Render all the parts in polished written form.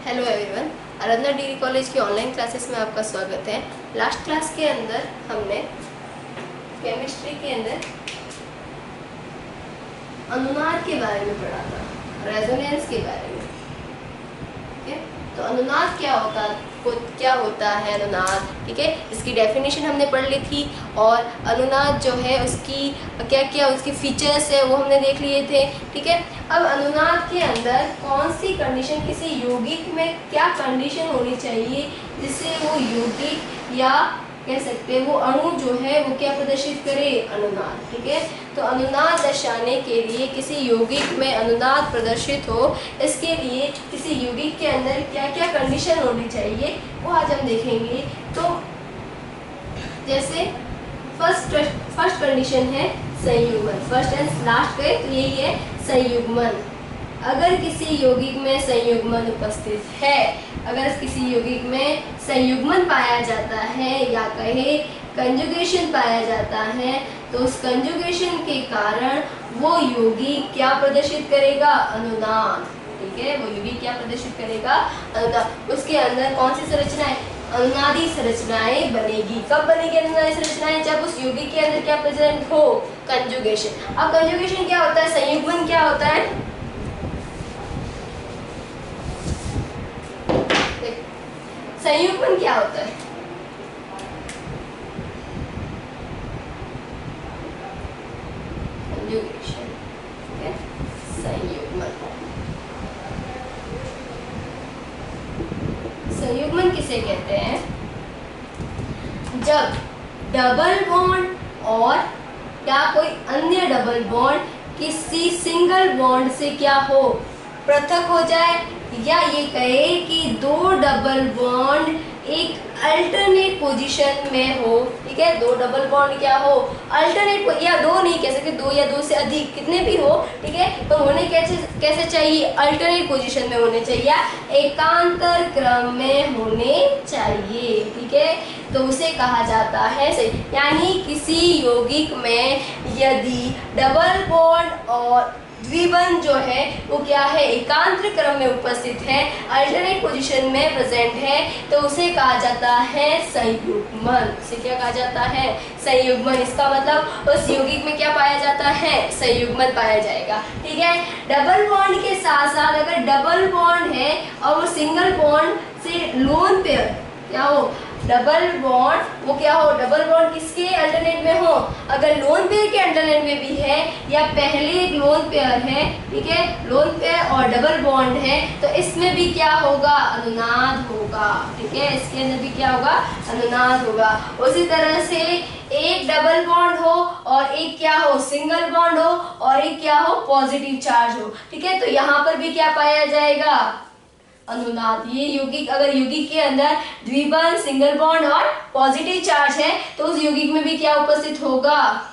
Hello everyone, आराधना degree college की online classes में आपका स्वागत है। लास्ट क्लास के अंदर हमने केमिस्ट्री के अंदर अनुनाद के बारे में पढ़ा था, रेजोनेंस के बारे में। ठीक है, तो अनुनाद क्या होता है अनुनाद, ठीक है, इसकी डेफिनेशन हमने पढ़ ली थी और अनुनाद जो है उसकी क्या उसके फीचर्स है वो हमने देख लिए थे। ठीक है, अब अनुनाद के अंदर कौन सी कंडीशन, किसी यौगिक में क्या कंडीशन होनी चाहिए जिससे वो यौगिक या कह सकते हैं वो अणु जो है वो क्या प्रदर्शित करे, अनुनाद। ठीक है, तो अनुनाद दर्शाने के लिए किसी यौगिक में अनुनाद प्रदर्शित हो, इसके लिए किसी यौगिक के अंदर क्या क्या कंडीशन होनी चाहिए वो आज हम देखेंगे। तो जैसे फर्स्ट कंडीशन है संयुग्मन, फर्स्ट एंड लास्ट पे तो यही है संयुग्मन। अगर किसी यौगिक में संयुग्मन उपस्थित है, अगर किसी यौगिक में संयुग्मन पाया जाता है या कहे कंजुगेशन पाया जाता है, तो उस कंजुगेशन के कारण वो यौगिक क्या प्रदर्शित करेगा, अनुनाद। ठीक है, वो यौगिक क्या प्रदर्शित करेगा, अनुनाद। उसके अंदर कौन सी संरचनाएं, अनुनादी संरचनाएं बनेगी। कब बनेगी अनुनादी संरचनाएं, जब उस यौगिक के अंदर क्या प्रेजेंट हो, कंजुगेशन। अब कंजुगेशन क्या होता है, संयुग्मन क्या होता है, संयुग्मन क्या होता है, कंजुगेशन। संयुग्मन, संयुग्मन किसे कहते हैं, जब डबल बॉन्ड और क्या कोई अन्य डबल बॉन्ड किसी सिंगल बॉन्ड से क्या हो, पृथक हो जाए, या ये कहे कि दो डबल बॉन्ड एक अल्टरनेट पोजीशन में हो। ठीक है, दो डबल बॉन्ड क्या हो, अल्टरनेट, या दो नहीं कह सकते, दो या दो से अधिक, कितने भी हो। ठीक है, तो होने कैसे चाहिए, अल्टरनेट पोजीशन में होने चाहिए, एकांतर क्रम में होने चाहिए। ठीक है, तो उसे कहा जाता है सही, यानी किसी यौगिक में यदि डबल बॉन्ड और द्विबंध जो है वो क्या है, एकांतर क्रम में उपस्थित है, अल्टरनेट पोजीशन में प्रेजेंट है, तो उसे कहा जाता है संयुग्मन। उसे क्या कहा जाता है, संयुग्मन। इसका मतलब उस यौगिक में क्या पाया जाता है, संयुग्मन पाया जाएगा। ठीक है, डबल बॉन्ड के साथ साथ अगर डबल बॉन्ड है और वो सिंगल बॉन्ड से लोन पेयर क्या हो, डबल बॉन्ड वो क्या हो, डबल बॉन्ड किसके अल्टरनेट में हो, अगर लोन पेयर के अल्टरनेट में भी है या पहले एक लोन पेयर है। ठीक है, लोन पेयर और डबल बॉन्ड है, तो इसमें भी क्या होगा, अनुनाद होगा। ठीक है, इसके अंदर भी क्या होगा, अनुनाद होगा। उसी तरह से एक डबल बॉन्ड हो और एक क्या हो, सिंगल बॉन्ड हो और एक क्या हो, पॉजिटिव चार्ज हो। ठीक है, तो यहाँ पर भी क्या पाया जाएगा, अनुनाद। ये यौगिक, अगर यौगिक के अंदर द्विबंध, सिंगल बॉन्ड और पॉजिटिव चार्ज है, तो उस यौगिक में भी क्या उपस्थित होगा,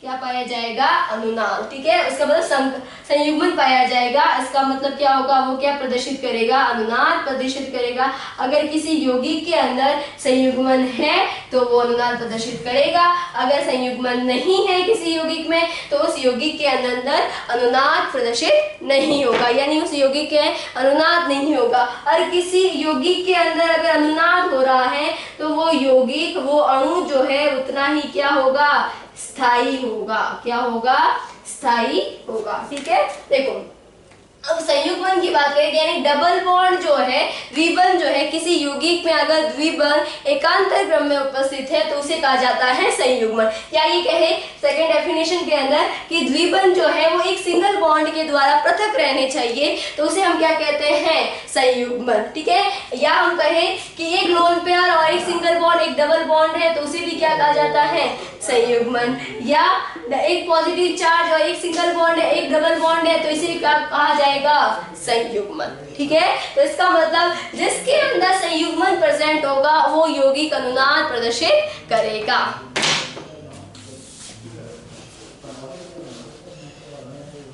क्या पाया जाएगा, अनुनाद। ठीक है, उसका मतलब संयुग्मन पाया जाएगा। इसका मतलब क्या होगा, वो क्या प्रदर्शित करेगा, अनुनाद प्रदर्शित करेगा। अगर किसी यौगिक के अंदर संयुग्मन है तो वो अनुनाद प्रदर्शित करेगा, अगर संयुग्मन नहीं है किसी यौगिक में तो उस यौगिक के अंदर अनुनाद प्रदर्शित नहीं होगा, यानी उस यौगिक के अनुनाद नहीं होगा। और किसी यौगिक के अंदर अगर अनुनाद हो रहा है तो वो यौगिक, वो अणु जो है उतना ही क्या होगा, स्थायी होगा। क्या होगा, स्थायी होगा। ठीक है, देखो अब संयुग्मन की बात करें, यानी डबल बॉन्ड जो है, द्विबंध जो है, किसी यौगिक में अगर द्विबंध एकांतर क्रम में उपस्थित है तो उसे कहा जाता है संयुग्मन। या ये कहे सेकंड डेफिनेशन के अंदर कि द्विबंध जो है वो एक सिंगल बॉन्ड के द्वारा पृथक रहने चाहिए, तो उसे हम क्या कहते हैं, संयुग्मन। ठीक है, या हम कहें कि एक लोन पेयर और एक सिंगल बॉन्ड, एक डबल बॉन्ड है, तो उसे भी क्या कहा जाता है, संयुग्मन। या एक पॉजिटिव चार्ज और एक सिंगल बॉन्ड है, एक डबल बॉन्ड है, तो इसे क्या कहा जाएगा, संयुग्मन। ठीक है, तो इसका मतलब जिसके अंदर संयुग्मन प्रेजेंट होगा वो यौगिक अनुनाद प्रदर्शित करेगा।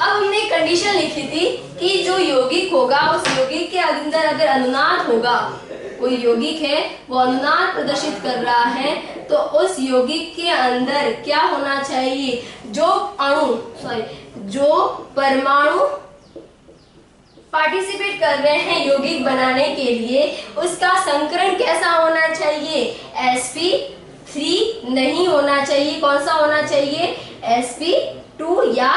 अब हमने कंडीशन लिखी थी कि जो यौगिक होगा उस यौगिक के अंदर अगर अनुनाद होगा, कोई यौगिक है वो अनुनाद प्रदर्शित कर रहा है, तो उस यौगिक के अंदर क्या होना चाहिए, जो परमाणु पार्टिसिपेट कर रहे हैं यौगिक बनाने के लिए, उसका संकरण कैसा होना चाहिए? sp3 नहीं होना चाहिए। कौन सा होना चाहिए? sp2 या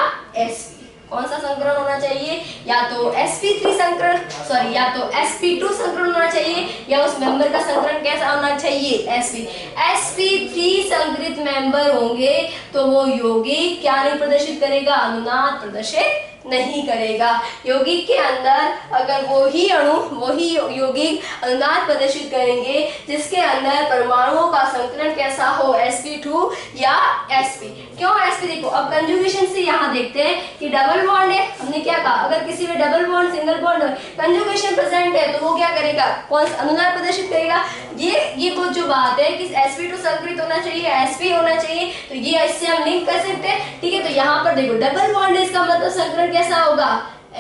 sp। कौन सा संकरण होना चाहिए? या तो sp3 संकरण, सॉरी, या तो sp2 संकरण होना चाहिए, या उस मेंबर का संकरण कैसा होना चाहिए? sp3 संकरित मेंबर होंगे तो वो यौगिक क्या नहीं प्रदर्शित करेगा? अनुनाद प्रदर्शित नहीं करेगा। यौगिक के अंदर अगर वही अणु, वही यौगिक अनुनाद प्रदर्शित करेंगे जिसके अंदर परमाणुओं का संकलन कैसा हो? sp2 या sp। क्यों sp? देखो अब कंजुगेशन से यहाँ देखते हैं कि डबल बॉन्ड है, हमने क्या कहा? अगर किसी में double bond, single bond, conjugation present है तो वो क्या करेगा? कौन सा अनुनाद प्रदर्शित करेगा? ये वो जो बात है कि sp2 संकरित होना चाहिए, sp होना चाहिए, तो ये इससे हम लिंक कर सकते हैं। ठीक है, तो यहाँ पर देखो डबल बॉन्ड है, इसका मतलब संकरण कैसा होगा?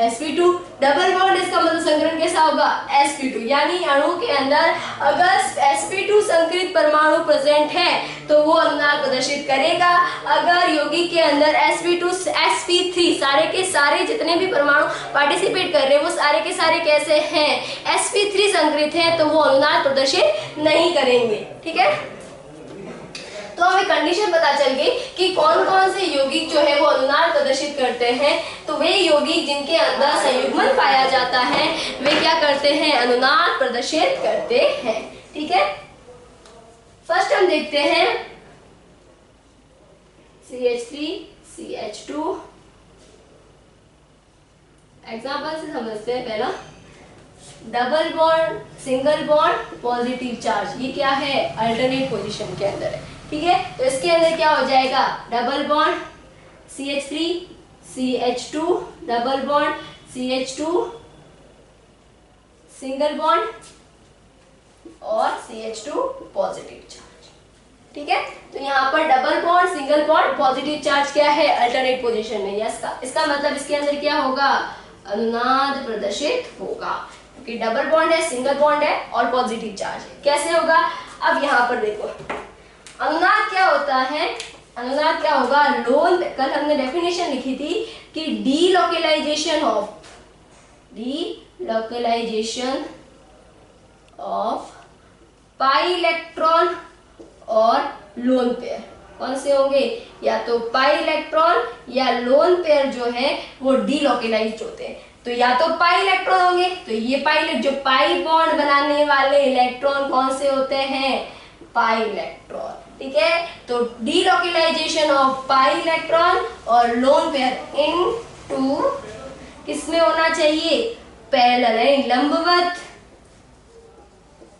sp2। डबल बॉन्ड इसका मतलब संकरण कैसा होगा? sp2। यानी अणु के अंदर अगर sp2 संकरित परमाणु प्रेजेंट है तो वो अनुनाद प्रदर्शित करेगा। अगर यौगिक के अंदर sp2 sp3 सारे के सारे जितने भी परमाणु पार्टिसिपेट कर रहे हैं वो सारे के सारे कैसे हैं? sp3 संकरित हैं, तो वो अनुनाद प्रदर्शित नहीं करेंगे। ठीक है, तो हमें कंडीशन पता चल गई कि कौन कौन से यौगिक जो है वो अनुनाद प्रदर्शित करते हैं। तो वे यौगिक जिनके अंदर संयुग्मन पाया जाता है वे क्या करते हैं? अनुनाद प्रदर्शित करते हैं। ठीक है, फर्स्ट हम देखते हैं CH3 CH2। एग्जाम्पल से समझते हैं। पहला double bond, single bond, positive charge, ये क्या है? अल्टरनेट पोजीशन के अंदर है। ठीक है, तो इसके अंदर क्या हो जाएगा? Double bond CH3 CH2, double bond CH2, single bond और CH2 पॉजिटिव चार्ज। ठीक है, तो यहाँ पर double bond, single bond, positive charge क्या है? अल्टरनेट पोजीशन में। इसका मतलब इसके अंदर क्या होगा? अनुनाद प्रदर्शित होगा, क्योंकि डबल बॉन्ड है, सिंगल बॉन्ड है और पॉजिटिव चार्ज है। कैसे होगा? अब यहाँ पर देखो अनुनाद क्या होता है? अनुनाद क्या होगा? लोन, कल हमने डेफिनेशन लिखी थी कि डीलोकेलाइजेशन ऑफ पाई इलेक्ट्रॉन और लोन पेयर। कौन से होंगे? या तो पाई इलेक्ट्रॉन या लोन पेयर जो है वो डीलोकेलाइज्ड होते हैं। तो या तो पाई इलेक्ट्रॉन होंगे, तो ये पाई, जो पाई बॉन्ड बनाने वाले इलेक्ट्रॉन कौन से होते हैं? Pi electron. ठीक है, तो डीलोकेलाइजेशन ऑफ पाई इलेक्ट्रॉन और लोन पेयर इनटू किसमें होना चाहिए? पैरेलल, लंबवत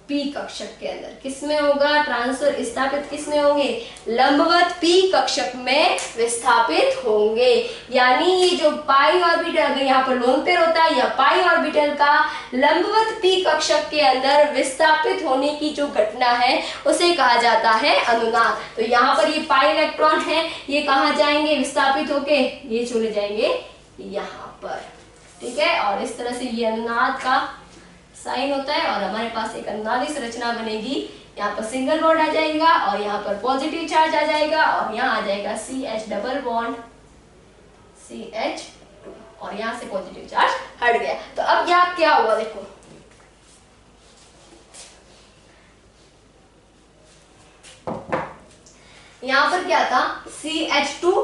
पी कक्षक के अंदर। किसमें होगा? ट्रांसफर स्थापित किसमें होंगे? लंबवत पी कक्षक में विस्थापित होंगे। यानी ये जो पाई ऑर्बिटल, अगर यहाँ पर लोन पेयर होता है या पाई ऑर्बिटल का लंबवत पी कक्षक के अंदर विस्थापित होने की जो घटना है उसे कहा जाता है अनुनाद। तो यहाँ पर ये पाई इलेक्ट्रॉन है, ये कहाँ जाएंगे? विस्थापित होके ये चले जाएंगे यहाँ पर। ठीक है, और इस तरह से ये अनुनाद का साइन होता है और हमारे पास एक अनुनादी संरचना बनेगी। यहाँ पर सिंगल बॉन्ड आ जाएगा और यहाँ पर पॉजिटिव चार्ज आ जाएगा और यहाँ आ जाएगा CH डबल बॉन्ड CH2 और यहाँ से पॉजिटिव चार्ज हट गया। तो अब यहाँ क्या हुआ? देखो यहाँ पर क्या था? CH2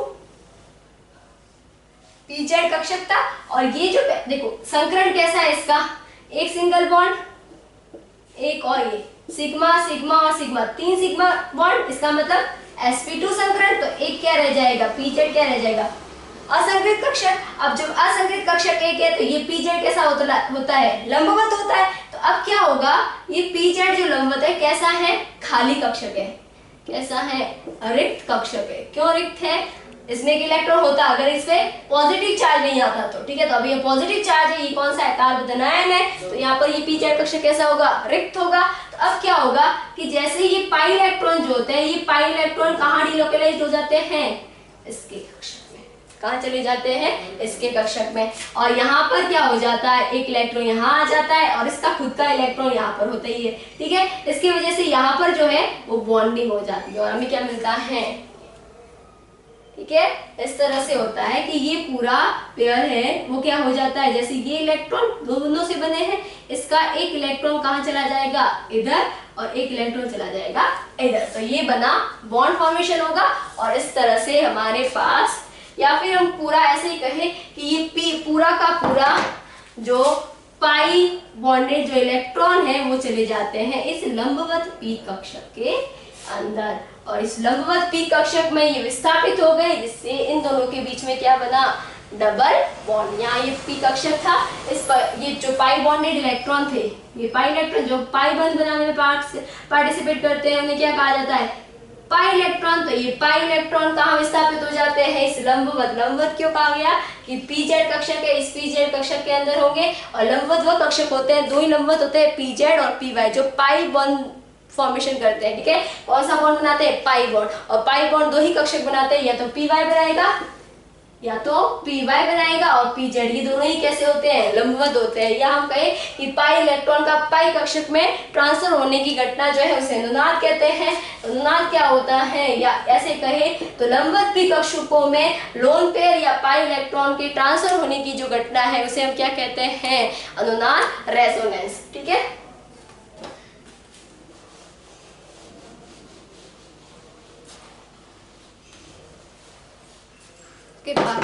पीजेड कक्षक था और ये जो देखो संकरण कैसा है इसका? एक सिंगल बॉन्ड, एक और ये सिग्मा सिग्मा और सिग्मा, 3 सिग्मा बॉन्ड, इसका मतलब sp2 संकरण। तो एक क्या रह जाएगा? पीजेड क्या रह जाएगा? असंकृत कक्षक। अब जब असंकृत कक्षक एक है तो ये पीजेड कैसा होता है? लंबवत होता है। तो अब क्या होगा? ये पीजेड जो लंबवत है कैसा है? खाली कक्षक है। कैसा है? रिक्त कक्षक है। क्यों रिक्त है? इसमें एक इलेक्ट्रॉन होता अगर इसमें पॉजिटिव चार्ज नहीं आता तो। ठीक है, तो अभी ये पॉजिटिव चार्ज है, ये कौन सा है? कार्बन आयन है। तो यहाँ पर ये पीजेड कक्षक कैसा होगा? रिक्त होगा। तो अब क्या होगा कि जैसे ये पाई इलेक्ट्रॉन जो होते हैं, ये पाई इलेक्ट्रॉन कहाँ डिलोकेलाइज्ड हो जाते हैं? इसके कक्षक में। कहाँ चले जाते हैं? इसके कक्षक में। और यहाँ पर क्या हो जाता है? एक इलेक्ट्रॉन यहाँ आ जाता है और इसका खुद का इलेक्ट्रॉन यहाँ पर होता ही है। ठीक है, इसकी वजह से यहाँ पर जो है वो बॉन्डिंग हो जाती है और हमें क्या मिलता है? ठीक है, इस तरह से होता है कि ये पूरा पेयर है वो क्या हो जाता है, जैसे ये इलेक्ट्रॉन दोनों से बने हैं, इसका एक इलेक्ट्रॉन कहाँ चला जाएगा, इधर, और एक इलेक्ट्रॉन चला जाएगा इधर, तो ये बना बॉन्ड फॉर्मेशन होगा। और इस तरह से हमारे पास, या फिर हम पूरा ऐसे ही कहें कि ये पी पूरा का पूरा जो पाई बॉन्डेड जो इलेक्ट्रॉन है वो चले जाते हैं इस लंबवत पी कक्षक के अंदर, और इस लंबवत पी कक्षक में ये विस्थापित हो गए, जिससे इन दोनों के बीच में क्या बना, डबल बॉन्ड। यहाँ ये पी कक्षक था, इस पर ये जो पाई बॉन्डेड इलेक्ट्रॉन थे, ये पाई इलेक्ट्रॉन जो पाई बंध बनाने में पार्टिसिपेट करते हैं उन्हें क्या कहा जाता है, पाई इलेक्ट्रॉन। तो ये पाई इलेक्ट्रॉन कहाँ विस्थापित हो जाते हैं, इस लंबवत। लंबवत क्यों कहा गया कि पीजेड कक्षक है, इस पीजेड कक्षक के अंदर होंगे, और लंबवत वो कक्षक होते हैं, दो ही लंबवत होते हैं, पीजेड और पीवाई, जो पाई बॉन्ड फॉर्मेशन करते हैं। ठीक है, कौन सा बॉन्ड बनाते हैं, पाई बॉन्ड, और पाई बॉन्ड दो ही कक्षक बनाते हैं, या तो पीवाई बनाएगा या तो पीवाई बनाएगा, और पीजेड, ये दोनों ही कैसे होते हैं, लंबवत होते हैं। या हम कहें कि पाई इलेक्ट्रॉन का पाई कक्षक में ट्रांसफर होने की घटना जो है उसे अनुनाद कहते हैं। अनुनाद क्या होता है, या ऐसे कहें तो लंबवत पी कक्षकों में लोन पेयर या पाई इलेक्ट्रॉन के ट्रांसफर होने की जो घटना है उसे हम क्या कहते हैं, अनुनाद रेजोनेंस। ठीक है, के बाद